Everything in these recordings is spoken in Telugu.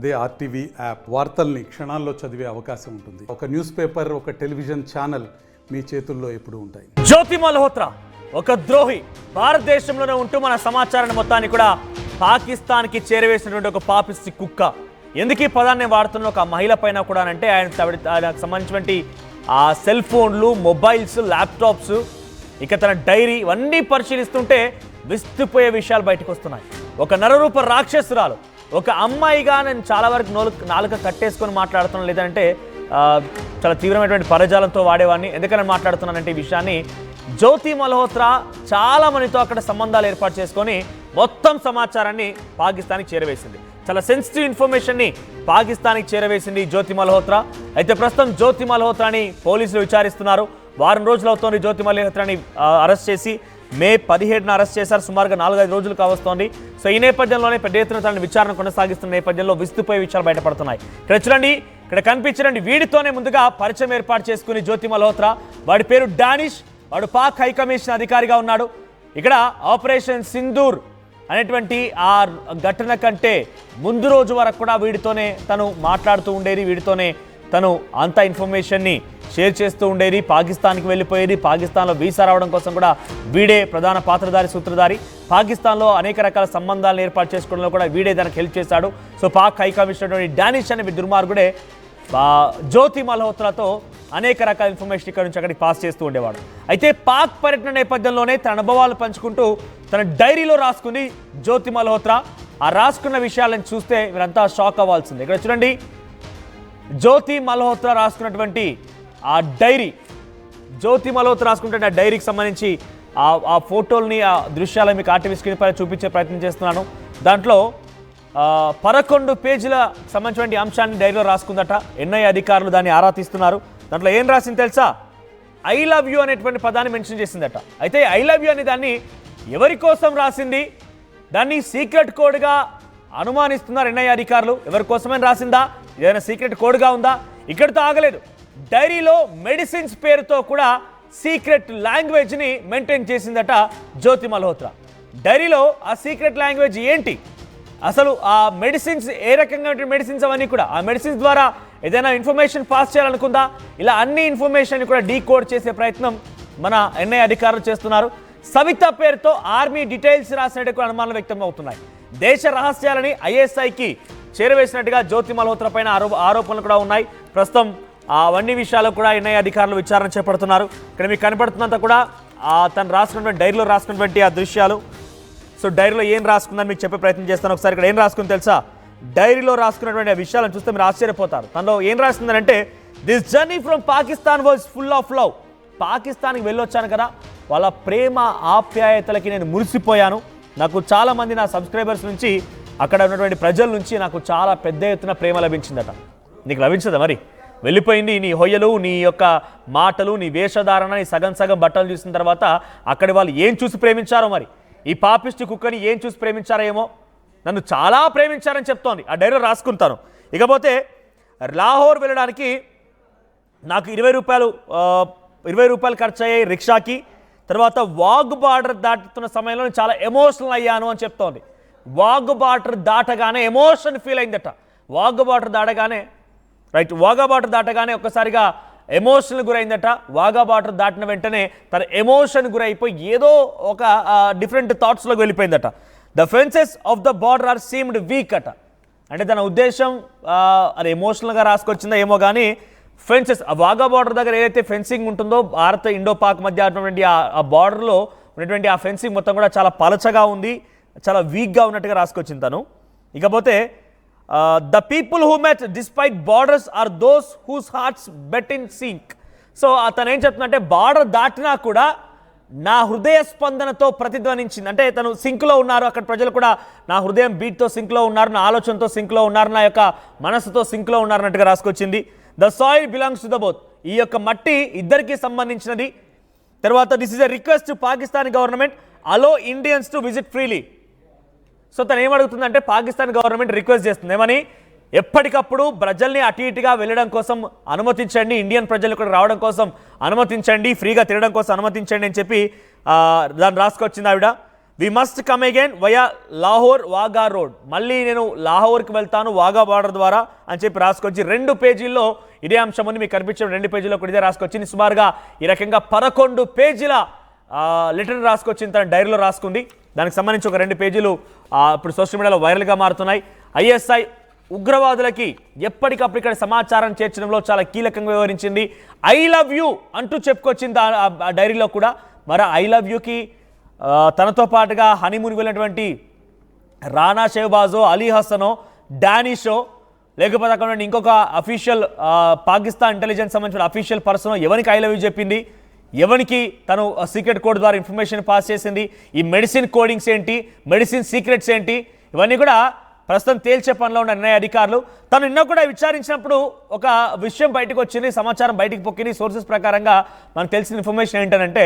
అదే ఆర్టీవీ యాప్ వార్తల్ని క్షణాల్లో చదివే అవకాశం ఉంటుంది. ఒక న్యూస్ పేపర్, ఒక టెలివిజన్ ఛానల్ మీ చేతుల్లో ఎప్పుడూ ఉంటాయి. జ్యోతి మల్హోత్రా ఒక ద్రోహి, భారతదేశంలోనే ఉంటూ మన సమాచారాన్ని మొత్తాన్ని కూడా పాకిస్తాన్కి చేరవేసినటువంటి ఒక పాపిస్టి కుక్క. ఎందుకు ఈ పదాన్ని వాడుతున్న ఒక మహిళ పైన కూడా అంటే ఆయనకు సంబంధించినటువంటి ఆ సెల్ ఫోన్లు, మొబైల్స్, ల్యాప్టాప్స్, ఇక తన డైరీ ఇవన్నీ పరిశీలిస్తుంటే విస్తుపోయే విషయాలు బయటకు వస్తున్నాయి. ఒక నరరూప రాక్షసురాలు, ఒక అమ్మాయిగా నేను చాలా వరకు నాలుక కట్టేసుకొని మాట్లాడుతున్నాను, లేదంటే చాలా తీవ్రమైనటువంటి పదజాలంతో వాడేవాడిని. ఎందుకని మాట్లాడుతున్నానంటే ఈ విషయాన్ని జ్యోతి మల్హోత్రా చాలా మందితో అక్కడ సంబంధాలు ఏర్పాటు చేసుకొని మొత్తం సమాచారాన్ని పాకిస్తాన్కి చేరవేసింది. చాలా సెన్సిటివ్ ఇన్ఫర్మేషన్ని పాకిస్తాన్కి చేరవేసింది జ్యోతి మల్హోత్రా. అయితే ప్రస్తుతం జ్యోతి మల్హోత్రాని పోలీసులు విచారిస్తున్నారు. వారం రోజులు అవుతోంది జ్యోతి మల్హోత్రాని అరెస్ట్ చేసి. మే 17న అరెస్ట్ చేశారు. సుమారుగా 4-5 రోజులు కావస్తోంది. సో ఈ నేపథ్యంలోనే పెద్ద ఎత్తున తనని విచారణ కొనసాగిస్తున్న నేపథ్యంలో విస్తుపోయే విషయాలు బయటపడుతున్నాయి. ఇక్కడ చూడండి, ఇక్కడ కనిపించండి, వీడితోనే ముందుగా పరిచయం ఏర్పాటు చేసుకుని జ్యోతి మల్హోత్రా. వాడి పేరు డానిష్. వాడు పాక్ హైకమిషన్ అధికారిగా ఉన్నాడు. ఇక్కడ ఆపరేషన్ సింధూర్ అనేటువంటి ఆ ఘటన కంటే ముందు రోజు వరకు కూడా వీడితోనే తను మాట్లాడుతూ ఉండేది, వీడితోనే తను అంత ఇన్ఫర్మేషన్ని షేర్ చేస్తూ ఉండేది. పాకిస్తాన్కి వెళ్ళిపోయేది. పాకిస్తాన్లో వీసా రావడం కోసం కూడా వీడే ప్రధాన పాత్రధారి, సూత్రధారి. పాకిస్తాన్లో అనేక రకాల సంబంధాలను ఏర్పాటు చేసుకోవడంలో కూడా వీడే దానికి హెల్ప్ చేశాడు. So Pak high commissioner Danish అనే దుర్మార్గుడే జ్యోతి మల్హోత్రాతో అనేక రకాల ఇన్ఫర్మేషన్ ఇక్కడ నుంచి అక్కడికి పాస్ చేస్తూ ఉండేవాడు. అయితే పాక్ పర్యటన నేపథ్యంలోనే తన అనుభవాలు పంచుకుంటూ తన డైరీలో రాసుకుంది జ్యోతి మల్హోత్రా. ఆ రాసుకున్న విషయాలను చూస్తే మీరంతా షాక్ అవ్వాల్సిందే. ఇక్కడ చూడండి, జ్యోతి మల్హోత్రా రాసుకున్నటువంటి ఆ డైరీ, జ్యోతి మల్హోత్రా రాసుకుంటే ఆ డైరీకి సంబంధించి ఆ ఫోటోల్ని, ఆ దృశ్యాలను మీకు ఆర్టీవీ స్క్రీన్ పైన చూపించే ప్రయత్నం చేస్తున్నాను. దాంట్లో 11 పేజీల సంబంధించినటువంటి అంశాన్ని డైరీలో రాసుకుందట. ఎన్ఐ అధికారులు దాన్ని ఆరా తీస్తున్నారు. దాంట్లో ఏం రాసింది తెలుసా? ఐ లవ్ యూ అనేటువంటి పదాన్ని మెన్షన్ చేసిందట. అయితే ఐ లవ్ యూ అనే దాన్ని ఎవరి కోసం రాసింది? దాన్ని సీక్రెట్ కోడ్గా అనుమానిస్తున్నారు ఎన్ఐ అధికారులు. ఎవరి కోసమని రాసిందా? ఏదైనా సీక్రెట్ కోడ్గా ఉందా? ఇక్కడితో ఆగలేదు. డైరీలో మెడిసిన్స్ పేరుతో కూడా సీక్రెట్ లాంగ్వేజ్ని మెయింటైన్ చేసిందట జ్యోతి మల్హోత్రా. డైరీలో ఆ సీక్రెట్ లాంగ్వేజ్ ఏంటి, అసలు ఆ మెడిసిన్స్ ఏ రకంగా మెడిసిన్స్, అవన్నీ కూడా ఆ మెడిసిన్స్ ద్వారా ఏదైనా ఇన్ఫర్మేషన్ పాస్ చేయాలనుకుందా? ఇలా అన్ని ఇన్ఫర్మేషన్ కూడా డీకోడ్ చేసే ప్రయత్నం మన ఎన్ఐ అధికారులు చేస్తున్నారు. సవిత పేరుతో ఆర్మీ డీటెయిల్స్ రాసినట్టు కూడా అనుమానాలు వ్యక్తం అవుతున్నాయి. దేశ రహస్యాలని ఐఎస్ఐకి చేరవేసినట్టుగా జ్యోతి మల్హోత్రా పైన ఆరోపణలు కూడా ఉన్నాయి. ప్రస్తుతం అవన్నీ విషయాలు కూడా ఎన్ఐ అధికారులు విచారణ చేపడుతున్నారు. ఇక్కడ మీకు కనపడుతున్నంత కూడా తను రాసుకున్నటువంటి డైరీలో రాసుకున్నటువంటి ఆ దృశ్యాలు. సో డైరీలో ఏం రాసుకుందని మీకు చెప్పే ప్రయత్నం చేస్తాను. ఒకసారి ఇక్కడ ఏం రాసుకుంది తెలుసా? డైరీలో రాసుకున్నటువంటి ఆ విషయాలను చూస్తే మీరు ఆశ్చర్యపోతారు. తనలో ఏం రాస్తుందంటే, this journey from Pakistan was full of love. పాకిస్తాన్కి వెళ్ళొచ్చాను కదా, వాళ్ళ ప్రేమ ఆప్యాయతలకి నేను మురిసిపోయాను. నాకు చాలామంది నా సబ్స్క్రైబర్స్ నుంచి, అక్కడ ఉన్నటువంటి ప్రజల నుంచి నాకు చాలా పెద్ద ఎత్తున ప్రేమ లభించిందట. నీకు లభించదా మరి? వెళ్ళిపోయింది నీ హొయ్యలు, నీ యొక్క మాటలు, నీ వేషధారణ, నీ సగం బట్టలు చూసిన తర్వాత అక్కడి వాళ్ళు ఏం చూసి ప్రేమించారో మరి. ఈ పాపిస్టి కుక్కని ఏం చూసి ప్రేమించారో ఏమో, నన్ను చాలా ప్రేమించారని చెప్తోంది. ఆ డైరీలో రాసుకుంటాను. ఇకపోతే లాహోర్ వెళ్ళడానికి నాకు 20 రూపాయలు ఖర్చు అయ్యాయి రిక్షాకి. తర్వాత వాగ్ బార్డర్ దాటుతున్న సమయంలో నేను చాలా ఎమోషనల్ అయ్యాను అని చెప్తోంది. వాగ్ బార్డర్ దాటగానే ఎమోషన్ ఫీల్ అయిందట. వాగ్ బార్డర్ దాటగానే ఒక్కసారిగా ఎమోషన్ గురైందట. వాగా బార్డర్ దాటిన వెంటనే తన ఎమోషన్ గురైపోయి ఏదో ఒక డిఫరెంట్ థాట్స్లోకి వెళ్ళిపోయిందట. The fences of the border are seemed weak అట. అంటే తన ఉద్దేశం అది ఎమోషనల్గా రాసుకొచ్చిందో ఏమో కానీ, ఫెన్సెస్, ఆ వాగా బార్డర్ దగ్గర ఏదైతే ఫెన్సింగ్ ఉంటుందో భారత్ ఇండో పాక్ మధ్య ఉన్నటువంటి ఆ బార్డర్లో ఉన్నటువంటి ఆ ఫెన్సింగ్ మొత్తం కూడా చాలా పలచగా ఉంది, చాలా వీక్గా ఉన్నట్టుగా రాసుకొచ్చింది తను. ఇకపోతే the people who met despite borders are those whose hearts beat in sync. So అతను ఏం చెప్తుందంటే, బార్డర్ దాటినా కూడా నా హృదయ స్పందనతో ప్రతిధ్వనించింది. అంటే తను సింక్లో ఉన్నారు, అక్కడ ప్రజలు కూడా నా హృదయం బీట్తో సింక్లో ఉన్నారు, నా ఆలోచనతో సింక్లో ఉన్నారు, నా యొక్క మనసుతో సింక్లో ఉన్నారు అన్నట్టుగా రాసుకొచ్చింది. The soil belongs to the both. ఈ యొక్క మట్టి ఇద్దరికి సంబంధించినది. తర్వాత this is a request to Pakistan government allow Indians to visit freely. So తను ఏమడుగుతుందంటే, పాకిస్తాన్ గవర్నమెంట్ రిక్వెస్ట్ చేస్తుంది ఏమని, ఎప్పటికప్పుడు ప్రజల్ని అటు ఇటుగా వెళ్ళడం కోసం అనుమతించండి, ఇండియన్ ప్రజలు ఇక్కడ రావడం కోసం అనుమతించండి, ఫ్రీగా తిరగడం కోసం అనుమతించండి అని చెప్పి దాన్ని రాసుకొచ్చింది ఆవిడ. We must come again via Lahore Wagah road. మళ్ళీ నేను లాహోర్కి వెళ్తాను వాఘా బార్డర్ ద్వారా అని చెప్పి రాసుకొచ్చి 2 పేజీల్లో ఇదే అంశం ఉంది. మీకు కనిపించిన 2 పేజీల్లో కూడా ఇదే రాసుకొచ్చింది. సుమారుగా ఈ రకంగా 11 పేజీల లెటర్ రాసుకొచ్చింది, తన డైరీలో రాసుకుంది. దానికి సంబంధించి ఒక 2 పేజీలు ఇప్పుడు సోషల్ మీడియాలో వైరల్గా మారుతున్నాయి. ఐఎస్ఐ ఉగ్రవాదులకి ఎప్పటికప్పుడు ఇక్కడ సమాచారం చేర్చడంలో చాలా కీలకంగా వివరించింది. ఐ లవ్ యూ అంటూ చెప్పుకొచ్చింది ఆ డైరీలో కూడా. మరి ఐ లవ్ యూకి తనతో పాటుగా హనీమూన్ వెళ్ళినటువంటి రానా షెహబాజో, అలీ హసనో, డానిషో, లేకపోతే అక్కడ ఇంకొక అఫీషియల్ పాకిస్తాన్ ఇంటెలిజెన్స్ సంబంధించిన అఫీషియల్ పర్సన్ ఎవరికి ఐ లవ్ యూ చెప్పింది, ఎవరికి తను సీక్రెట్ కోడ్ ద్వారా ఇన్ఫర్మేషన్ పాస్ చేసింది, ఈ మెడిసిన్ కోడింగ్స్ ఏంటి, మెడిసిన్ సీక్రెట్స్ ఏంటి, ఇవన్నీ కూడా ప్రస్తుతం తేల్చే పనిలో ఉన్న నిర్ణయ అధికారులు. తను నిన్న కూడా విచారించినప్పుడు ఒక విషయం బయటకు వచ్చింది, సమాచారం బయటికి పొక్కింది. సోర్సెస్ ప్రకారంగా మనకు తెలిసిన ఇన్ఫర్మేషన్ ఏంటంటే,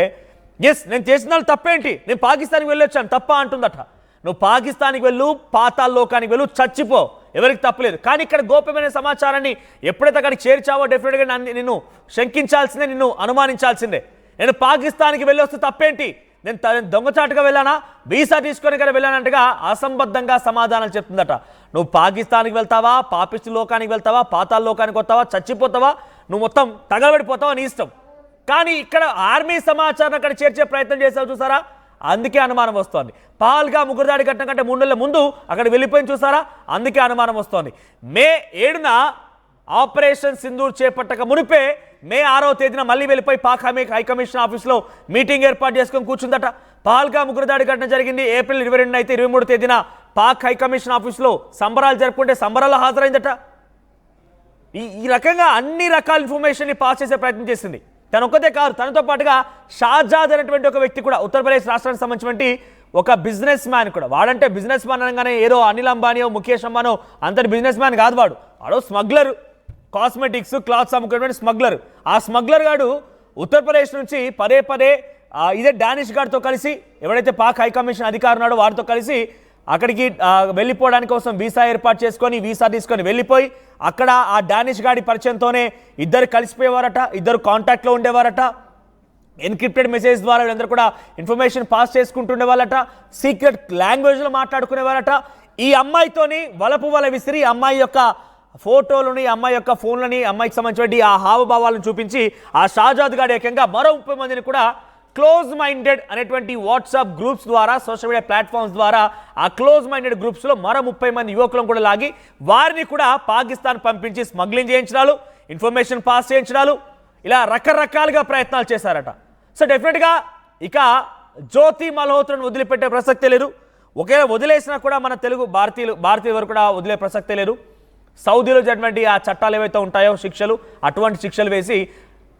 ఎస్ నేను చేసిన వాళ్ళు తప్పేంటి, నేను పాకిస్తాన్కి వెళ్ళొచ్చాను తప్ప అంటుందట. నువ్వు పాకిస్తాన్కి వెళ్ళు, పాతాళ లోకానికి వెళ్ళు, చచ్చిపో, ఎవరికి తప్పలేదు. కానీ ఇక్కడ గోప్యమైన సమాచారాన్ని ఎప్పుడైతే అక్కడికి చేర్చావో డెఫినెట్గా నిన్ను శంకించాల్సిందే, నిన్ను అనుమానించాల్సిందే. నేను పాకిస్తాన్కి వెళ్ళి వస్తే తప్పేంటి, నేను దొంగచాటుగా వెళ్ళానా, వీసా తీసుకొని ఇక్కడ వెళ్ళానంటగా అసంబద్ధంగా సమాధానాలు చెప్తుందట. నువ్వు పాకిస్తాన్కి వెళ్తావా, పాపిస్టు లోకానికి వెళ్తావా, పాతాళ లోకానికి వస్తావా, చచ్చిపోతావా, నువ్వు మొత్తం తగలబడిపోతావా, నీ ఇష్టం. కానీ ఇక్కడ ఆర్మీ సమాచారం అక్కడ చేర్చే ప్రయత్నం చేసావు చూసారా, అందుకే అనుమానం వస్తోంది. పహల్గా ముగ్గురుదాడి ఘటన కంటే 3 నెలల ముందు అక్కడ వెళ్ళిపోయింది చూసారా, అందుకే అనుమానం వస్తోంది. మే 7న ఆపరేషన్ సింధూర్ చేపట్టక మునిపే మే 6వ తేదీన మళ్ళీ వెళ్ళిపోయి పాక్ హైకమిషన్ ఆఫీస్లో మీటింగ్ ఏర్పాటు చేసుకొని కూర్చుందట. పహల్గా ముగ్గురుదాడి ఘటన జరిగింది ఏప్రిల్ 22 అయితే 23 తేదీన పాక్ హైకమిషన్ ఆఫీస్లో సంబరాలు జరుపుకుంటే సంబరాల్లో హాజరైందట. ఈ రకంగా అన్ని రకాల ఇన్ఫర్మేషన్ని పాస్ చేసే ప్రయత్నం చేసింది. తను ఒక్కతే కాదు, తనతో పాటుగా షాజాద్ అనేటువంటి ఒక వ్యక్తి కూడా, ఉత్తరప్రదేశ్ రాష్ట్రానికి సంబంధించినటువంటి ఒక బిజినెస్ మ్యాన్ కూడా. వాడంటే బిజినెస్ మ్యాన్ అనగానే ఏదో అనిల్ అంబానీయో ముఖేష్ అంబానో అంతటి బిజినెస్ మ్యాన్ కాదు, వాడో స్మగ్లర్, కాస్మెటిక్స్ క్లాత్స్ అమ్ముకునేటువంటి స్మగ్లర్. ఆ స్మగ్లర్ గాడు ఉత్తరప్రదేశ్ నుంచి పదే ఇదే డానిష్ గారితో కలిసి, ఎవడైతే పాక్ హైకమిషన్ అధికారి ఉన్నాడో వారితో కలిసి అక్కడికి వెళ్ళిపోవడానికి కోసం వీసా ఏర్పాటు చేసుకొని, వీసా తీసుకొని వెళ్ళిపోయి అక్కడ ఆ డానిష్ గాడి పరిచయంతోనే ఇద్దరు కలిసిపోయేవారట, ఇద్దరు కాంటాక్ట్లో ఉండేవారట. ఎన్క్రిప్టెడ్ మెసేజ్ ద్వారా వీళ్ళందరూ కూడా ఇన్ఫర్మేషన్ పాస్ చేసుకుంటుండే వాళ్ళట, సీక్రెట్ లాంగ్వేజ్లో మాట్లాడుకునేవారట. ఈ అమ్మాయితోని వల విసిరి అమ్మాయి యొక్క ఫోటోలని, అమ్మాయి యొక్క ఫోన్లని, అమ్మాయికి సంబంధించిన ఆ హావభావాలను చూపించి ఆ షాజాద్ గాడి ఏకంగా మరో 30 మందిని కూడా క్లోజ్ మైండెడ్ అనేటువంటి వాట్సాప్ గ్రూప్స్ ద్వారా, సోషల్ మీడియా ప్లాట్ఫామ్స్ ద్వారా ఆ క్లోజ్ మైండెడ్ గ్రూప్స్లో మరో 30 మంది యువకులను కూడా లాగి వారిని కూడా పాకిస్తాన్ పంపించి స్మగ్లింగ్ చేయించడాలు, ఇన్ఫర్మేషన్ పాస్ చేయించడాలు, ఇలా రకరకాలుగా ప్రయత్నాలు చేశారట. సో డెఫినెట్గా ఇక జ్యోతి మల్హోత్రాను వదిలిపెట్టే ప్రసక్తే లేదు. ఒకవేళ వదిలేసినా కూడా మన తెలుగు భారతీయులు వరకు కూడా వదిలే ప్రసక్తే లేదు. సౌదీలో జరిగినటువంటి ఆ చట్టాలు ఏవైతే ఉంటాయో శిక్షలు, అటువంటి శిక్షలు వేసి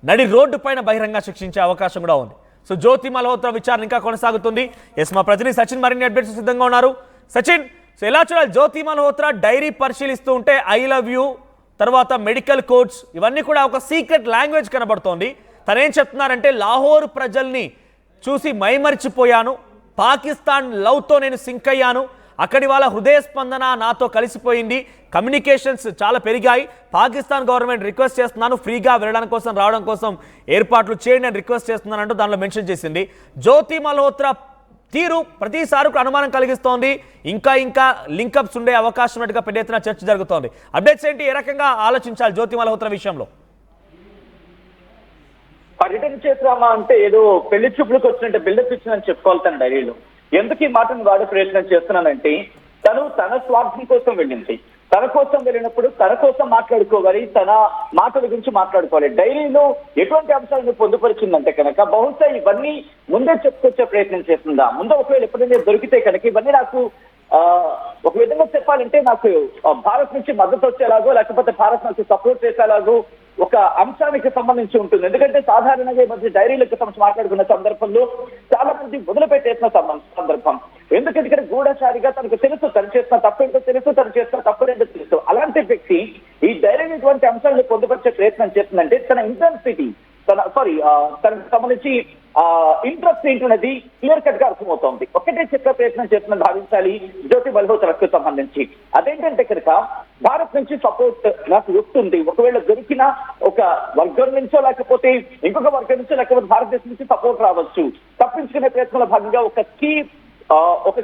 నడి రోడ్డు పైన బహిరంగ శిక్షించే అవకాశం కూడా ఉంది. సో జ్యోతి మల్హోత్రా విచారణ ఇంకా కొనసాగుతుంది. ఎస్, మా ప్రతినిధి సచిన్ మరిన్ని అప్డేట్స్ సిద్ధంగా ఉన్నారు. సచిన్, సో ఎలా చూడాలి, జ్యోతి మల్హోత్రా డైరీ పరిశీలిస్తూ ఉంటే ఐ లవ్ యూ, తర్వాత మెడికల్ కోడ్స్, ఇవన్నీ కూడా ఒక సీక్రెట్ లాంగ్వేజ్ కనబడుతోంది. తనేం చెప్తున్నారంటే, లాహోర్ ప్రజల్ని చూసి మైమరిచిపోయాను, పాకిస్తాన్ లవ్తో నేను సింక్ అయ్యాను, అక్కడి వాళ్ళ హృదయ స్పందన నాతో కలిసిపోయింది, కమ్యూనికేషన్స్ చాలా పెరిగాయి, పాకిస్తాన్ గవర్నమెంట్ రిక్వెస్ట్ చేస్తున్నాను ఫ్రీగా వెళ్ళడానికి కోసం, రావడం కోసం ఏర్పాట్లు చేయండి అని రిక్వెస్ట్ చేస్తున్నాను అంటూ దానిలో మెన్షన్ చేసింది. జ్యోతి మల్హోత్రా తీరు ప్రతిసారి అనుమానం కలిగిస్తోంది. ఇంకా లింకప్స్ ఉండే అవకాశం ఉన్నట్టుగా పెద్ద ఎత్తున చర్చ జరుగుతోంది. అప్డేట్స్ ఏంటి, ఏ రకంగా ఆలోచించాలి జ్యోతి మల్హోత్రా విషయంలో? పర్యటన చేద్దామా అంటే ఏదో పెళ్లి చూపులకు వచ్చినట్టు బిల్డప్ ఇచ్చిందని చెప్పుకోవాలి తన డైరీలో. ఎందుకు ఈ మాటను వాడే ప్రయత్నం చేస్తున్నానంటే, తన స్వార్థం కోసం వెళ్ళింది. తన కోసం వెళ్ళినప్పుడు తన కోసం మాట్లాడుకోవాలి, తన మాటల గురించి మాట్లాడుకోవాలి. డైరీలో ఎటువంటి అంశాలను పొందుపరిచిందంటే కనుక బహుశా ఇవన్నీ ముందే చెప్పుకొచ్చే ప్రయత్నం చేస్తుందా, ముందు ఒకవేళ ఎప్పుడైనా దొరికితే కనుక ఇవన్నీ నాకు ఒక విధంగా చెప్పాలంటే నాకు భారత్ నుంచి మద్దతు వచ్చేలాగో, లేకపోతే భారత్ నుంచి సపోర్ట్ చేసేలాగో ఒక అంశానికి సంబంధించి ఉంటుంది. ఎందుకంటే సాధారణంగా ఈ మధ్య డైరీలకు సంబంధించి మాట్లాడుకున్న సందర్భంలో చాలా మంది వదిలిపెట్టేసిన సందర్భం. ఎందుకంటే ఇక్కడ గూఢచారిగా తనకు తెలుసు, తను చేసిన తప్పేంటో తెలుసు, తను చేసిన తప్పులేంటో తెలుసు. అలాంటి వ్యక్తి ఈ డైరీ ఇటువంటి అంశాలను పొందుపరిచే ప్రయత్నం చేస్తుందంటే తన ఇంటెన్సిటీ, తనకు సంబంధించి ఇంట్రెస్ట్ ఏంటనేది క్లియర్ కట్ గా అర్థమవుతోంది. ఒకటే చెప్పే ప్రయత్నం చేస్తుందని భావించాలి జ్యోతి మల్హోత్రాకు సంబంధించి. అదేంటంటే కనుక భారత్ నుంచి సపోర్ట్ నాకు వస్తుంది, ఒకవేళ దొరికిన ఒక వర్గం నుంచో లేకపోతే ఇంకొక వర్గం నుంచో లేకపోతే భారతదేశం నుంచి సపోర్ట్ రావచ్చు. తప్పించుకునే ప్రయత్నంలో భాగంగా ఒక కీ ఒక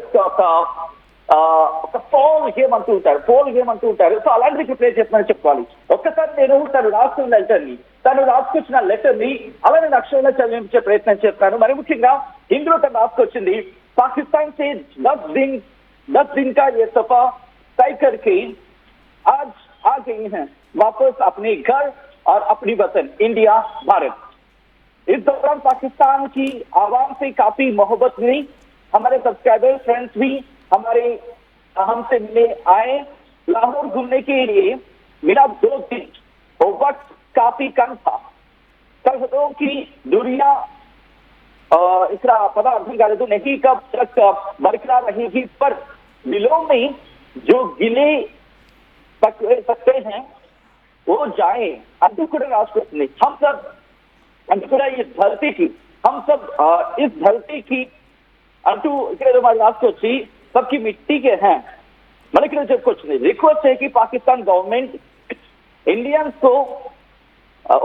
పోల్ గేమ్ అంటూ ఉంటారు. సో అలాంటిది ఇక్కడ ప్లే చేస్తున్నారని చెప్పుకోవాలి. ఒక్కసారి నేను తను రాసుకున్న తను రాసుకొచ్చిన లెటర్ ని అలా నేను అక్షరంలో చదివించే ప్రయత్నం చేస్తాను. మరి ముఖ్యంగా ఇందులో తను రాసుకొచ్చింది, पाकिस्तान से 10 दिन का ये सफा तय करके आज आ गई हैं वापस अपने घर और अपनी वतन इंडिया भारत। इस दौरान पाकिस्तान की आवाम से काफी मोहब्बत हुई। हमारे सब्सक्राइबर फ्रेंड्स भी हमसे मिले आए। लाहौर घूमने के लिए मेरा 2 दिन वक्त काफी कम था। सरहदों की दूरियां इसका पता अर्थम कर तो नहीं कब तक बरकरार रहेगी, पर दिलों में जो गिले सकते हैं वो जाए अंतु राष्ट्र ने हम सब अंतुरा इस धरती की इस धरती की अंटू ఇక్కడ రాష్ట్ర వచ్చి सबकी मिट्टी के हैं మనకి చెప్పుకొచ్చింది. రిక్వెస్ట్ है कि पाकिस्तान गवर्नमेंट इंडियंस को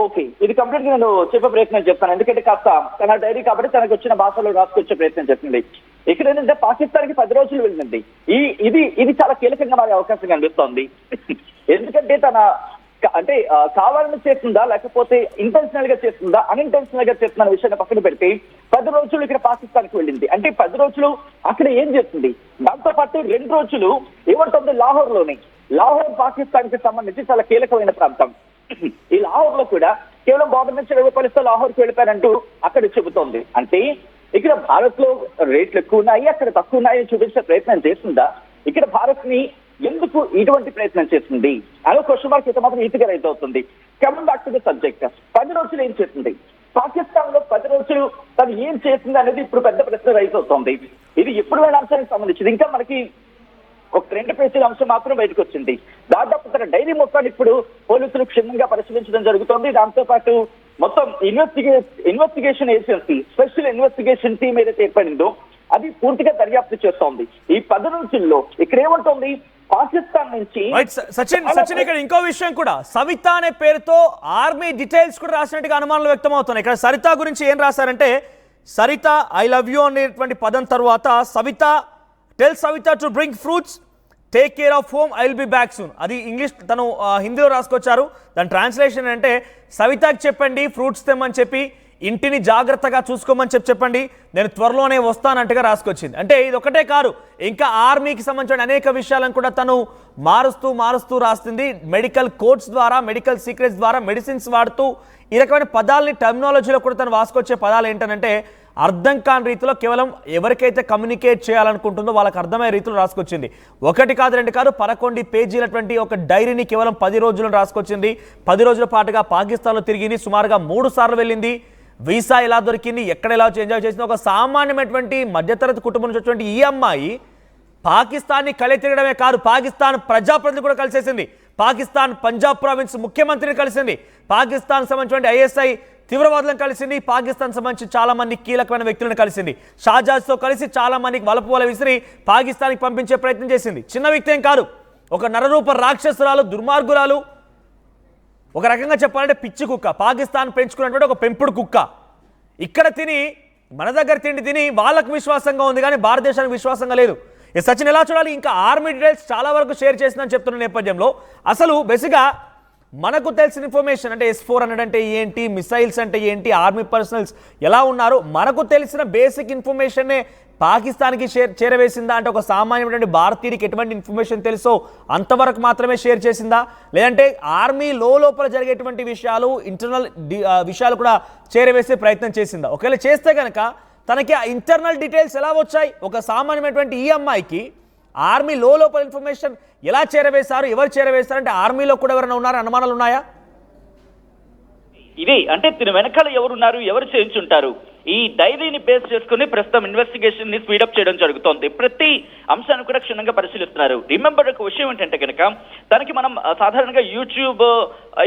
ఓకే ఇది కంప్లీట్ గా నేను చెప్పే ప్రయత్నం చేస్తాను, ఎందుకంటే కాస్త తన డైరీ కాబట్టి తనకు వచ్చిన భాషలో రాసుకొచ్చే ప్రయత్నం చేస్తుంది. ఇక్కడ ఏంటంటే పాకిస్తాన్ కి 10 రోజులు వెళ్ళింది. ఇది చాలా కీలకంగా మారే అవకాశం కనిపిస్తోంది. ఎందుకంటే తన అంటే కావాలని చేస్తుందా లేకపోతే ఇంటెన్షనల్ గా చేస్తుందా అన్ఇంటెన్షనల్ గా చేస్తున్న విషయాన్ని పక్కన పెడితే 10 రోజులు ఇక్కడ పాకిస్తాన్ కి వెళ్ళింది. అంటే 10 రోజులు అక్కడ ఏం చేస్తుంది, దాంతో పాటు 2 రోజులు ఏమంటుంది లాహోర్ పాకిస్తాన్ కి సంబంధించి చాలా కీలకమైన ప్రాంతం. ఈ లాహోర్ లో కూడా కేవలం బార్డర్ నుంచి రూపాయలిస్తే లాహోర్కి వెళ్ళిపోయారంటూ అక్కడ చెబుతోంది. అంటే ఇక్కడ భారత్ లో రేట్లు ఎక్కువ ఉన్నాయి, అక్కడ తక్కువ ఉన్నాయని చూపించే ప్రయత్నం చేస్తుందా, ఇక్కడ భారత్ ని ఎందుకు ఇటువంటి ప్రయత్నం చేస్తుంది అనే క్వశ్చన్ మార్క్ అయితే మాత్రం ఈజీగా రైట్ అవుతుంది. Coming back to the subject, 10 రోజులు ఏం చేస్తుంది పాకిస్తాన్ లో, 10 రోజులు తను ఏం చేస్తుంది అనేది ఇప్పుడు పెద్ద ప్రశ్న రైట్ అవుతుంది. ఇది ఎప్పుడు వేళ అంశానికి సంబంధించింది. ఇంకా మనకి ఒక 2 పేజీల అంశం మాత్రం బయటకు వచ్చింది. దాదాపు తన డైరీ మొత్తాన్ని ఇప్పుడు పోలీసులు క్షుణ్ణంగా పరిశీలించడం జరుగుతోంది. దాంతో పాటు మొత్తం investigation agency, special investigation team ఏదైతే ఏర్పడిందో అది పూర్తిగా దర్యాప్తు చేస్తోంది. ఈ 10 రోజుల్లో ఇక్కడ ఏమంటోంది, పాకిస్తాన్ నుంచి సచిన్ ఇక్కడ ఇంకో విషయం కూడా, సవిత అనే పేరుతో ఆర్మీ డీటెయిల్స్ కూడా రాసినట్టుగా అనుమానాలు వ్యక్తం అవుతున్నాయి. ఇక్కడ సరిత గురించి ఏం రాశారంటే, సరిత ఐ లవ్ యూ అనేటువంటి పదం తర్వాత Savita tell Savita to bring fruits, take care of home, I will be back soon. అది ఇంగ్లీష్ తను హిందీలో రాసుకొచ్చారు. దాని ట్రాన్స్లేషన్ అంటే సవితకి చెప్పండి ఫ్రూట్స్ తెమ్మని చెప్పి, ఇంటిని జాగ్రత్తగా చూసుకోమని చెప్పండి, నేను త్వరలోనే వస్తానంటగా రాసుకొచ్చింది. అంటే ఇది ఒకటే కాదు, ఇంకా ఆర్మీకి సంబంధించిన అనేక విషయాలను కూడా తను మారుస్తూ రాస్తుంది. మెడికల్ కోడ్స్ ద్వారా, మెడికల్ సీక్రెట్స్ ద్వారా, మెడిసిన్స్ వాడుతూ ఈ రకమైన పదాలని టర్మినాలజీలో కూడా తను వాసుకొచ్చే పదాలు ఏంటంటే అర్థం కాని రీతిలో కేవలం ఎవరికైతే కమ్యూనికేట్ చేయాలనుకుంటుందో వాళ్ళకి అర్థమయ్యే రీతిలో రాసుకొచ్చింది. 1 కాదు 2 కాదు 11 పేజీలటువంటి ఒక డైరీని కేవలం 10 రోజులను రాసుకొచ్చింది. 10 రోజుల పాటుగా పాకిస్తాన్లో తిరిగింది, సుమారుగా 3 సార్లు వెళ్ళింది. వీసా ఎలా దొరికింది, ఎక్కడ ఎలా ఎంజాయ్ చేసింది. ఒక సామాన్యమైనటువంటి మధ్యతరగతి కుటుంబం నుంచి వచ్చినటువంటి ఈ అమ్మాయి పాకిస్తాన్ని కలె తిరగడమే కాదు, పాకిస్తాన్ ప్రజాప్రతినిధి కూడా కలిసేసింది. పాకిస్తాన్ పంజాబ్ ప్రావిన్స్ ముఖ్యమంత్రిని కలిసింది. పాకిస్తాన్ సంబంధించిన ఐఎస్ఐ తీవ్రవాదులను కలిసింది. పాకిస్తాన్ సంబంధించి చాలా మంది కీలకమైన వ్యక్తులను కలిసింది. షాజాజ్తో కలిసి చాలా మందికి వలపు విసిరి పాకిస్తాన్కి పంపించే ప్రయత్నం చేసింది. చిన్న వ్యక్తి ఏం కాదు, ఒక నరరూప రాక్షసురాలు, దుర్మార్గురాలు, ఒక రకంగా చెప్పాలంటే పిచ్చి కుక్క. పాకిస్తాన్ పెంచుకున్నటువంటి ఒక పెంపుడు కుక్క. ఇక్కడ తిని మన దగ్గర తిని వాళ్ళకు విశ్వాసంగా ఉంది కానీ భారతదేశానికి విశ్వాసంగా లేదు. సచిన్ ఎలా చూడాలి? ఇంకా ఆర్మీ డీటెయిల్స్ చాలా వరకు షేర్ చేసిందని చెప్తున్న నేపథ్యంలో అసలు బేసిక్గా మనకు తెలిసిన ఇన్ఫర్మేషన్ అంటే S-400 అంటే ఏంటి, మిసైల్స్ అంటే ఏంటి, ఆర్మీ పర్సనల్స్ ఎలా ఉన్నారు, మనకు తెలిసిన బేసిక్ ఇన్ఫర్మేషన్నే పాకిస్తాన్కి చేరవేసిందా అంటే ఒక సామాన్యమైనటువంటి భారతీయుడికి ఎటువంటి ఇన్ఫర్మేషన్ తెలుసో అంతవరకు మాత్రమే షేర్ చేసిందా, లేదంటే ఆర్మీ లోపల జరిగేటువంటి విషయాలు, ఇంటర్నల్ విషయాలు కూడా చేరవేసే ప్రయత్నం చేసిందా? ఒకవేళ చేస్తే కనుక తనకి ఆ ఇంటర్నల్ డీటెయిల్స్ ఎలా వచ్చాయి? ఒక సామాన్యమైనటువంటి ఈ అమ్మాయికి ఆర్మీ లోపల ఇన్ఫర్మేషన్ ఎలా చేరవేశారు, ఎవరు చేరవేశారు అంటే ఆర్మీలో కూడా ఎవరైనా ఉన్నారా, అనుమానాలు ఉన్నాయా? ఇది అంటే దీని వెనకాల ఎవరున్నారు, ఎవరు చేయించుంటారు, ఈ డైరీని బేస్ చేసుకుని ప్రస్తుతం ఇన్వెస్టిగేషన్ ని స్పీడప్ చేయడం జరుగుతోంది. ప్రతి అంశాన్ని కూడా క్షుణ్ణంగా పరిశీలిస్తున్నారు. రిమెంబర్ ఒక విషయం ఏంటంటే కనుక తనకి మనం సాధారణంగా యూట్యూబ్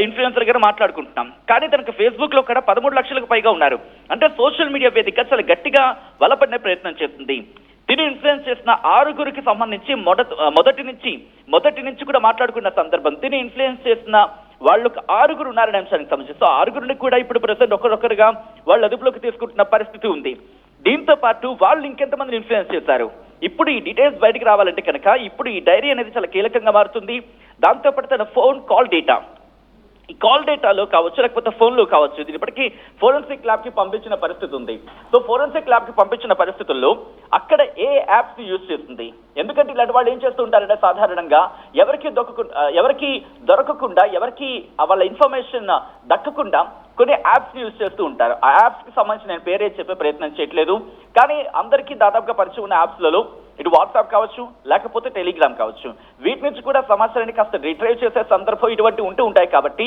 ఇన్ఫ్లుయెన్సర్ గారు మాట్లాడుకుంటున్నాం, కానీ తనకు ఫేస్బుక్ లో కూడా 13 లక్షలకు పైగా ఉన్నారు. అంటే సోషల్ మీడియా వేదిక చాలా గట్టిగా బలపడిన ప్రయత్నం చేస్తుంది. తిను ఇన్ఫ్లుయెన్స్ చేసిన 6 సంబంధించి మొదటి నుంచి కూడా మాట్లాడుకున్న సందర్భం, తిను ఇన్ఫ్లుయెన్స్ చేసిన వాళ్ళు 6 ఉన్నారనే అంశానికి సంబంధించి. సో 6 కూడా ఇప్పుడు ప్రజెంట్ ఒకరొకరుగా వాళ్ళు అదుపులోకి తీసుకుంటున్న పరిస్థితి ఉంది. దీంతో పాటు వాళ్ళు ఇంకెంతమంది ఇన్ఫ్లుయెన్స్ చేశారు, ఇప్పుడు ఈ డీటెయిల్స్ బయటికి రావాలంటే కనుక ఇప్పుడు ఈ డైరీ అనేది చాలా కీలకంగా మారుతుంది. దాంతోపాటు తన ఫోన్ కాల్ డేటా, ఈ కాల్ డేటాలో కావచ్చు లేకపోతే ఫోన్లో కావచ్చు, ఇది ఇప్పటికీ ఫోరెన్సిక్ ల్యాబ్ కి పంపించిన పరిస్థితి ఉంది. సో ఫోరెన్సిక్ ల్యాబ్ కి పంపించిన పరిస్థితుల్లో అక్కడ ఏ యాప్స్ యూజ్ చేస్తుంది, ఎందుకంటే ఇలాంటి వాళ్ళు ఏం చేస్తూ ఉంటారంటే సాధారణంగా ఎవరికి దొరకకుండా ఎవరికి వాళ్ళ ఇన్ఫర్మేషన్ దక్కకుండా కొన్ని యాప్స్ యూజ్ చేస్తూ ఉంటారు. ఆ యాప్స్ కి సంబంధించి నేను పేరే చెప్పే ప్రయత్నం చేయట్లేదు, కానీ అందరికీ దాదాపుగా పరిచయం ఉన్న యాప్స్లలో ఇటు వాట్సాప్ కావచ్చు లేకపోతే టెలిగ్రామ్ కావచ్చు, వీటి నుంచి కూడా సమాచారాన్ని కాస్త రిట్రైవ్ చేసే సందర్భం ఇటువంటి ఉంటాయి. కాబట్టి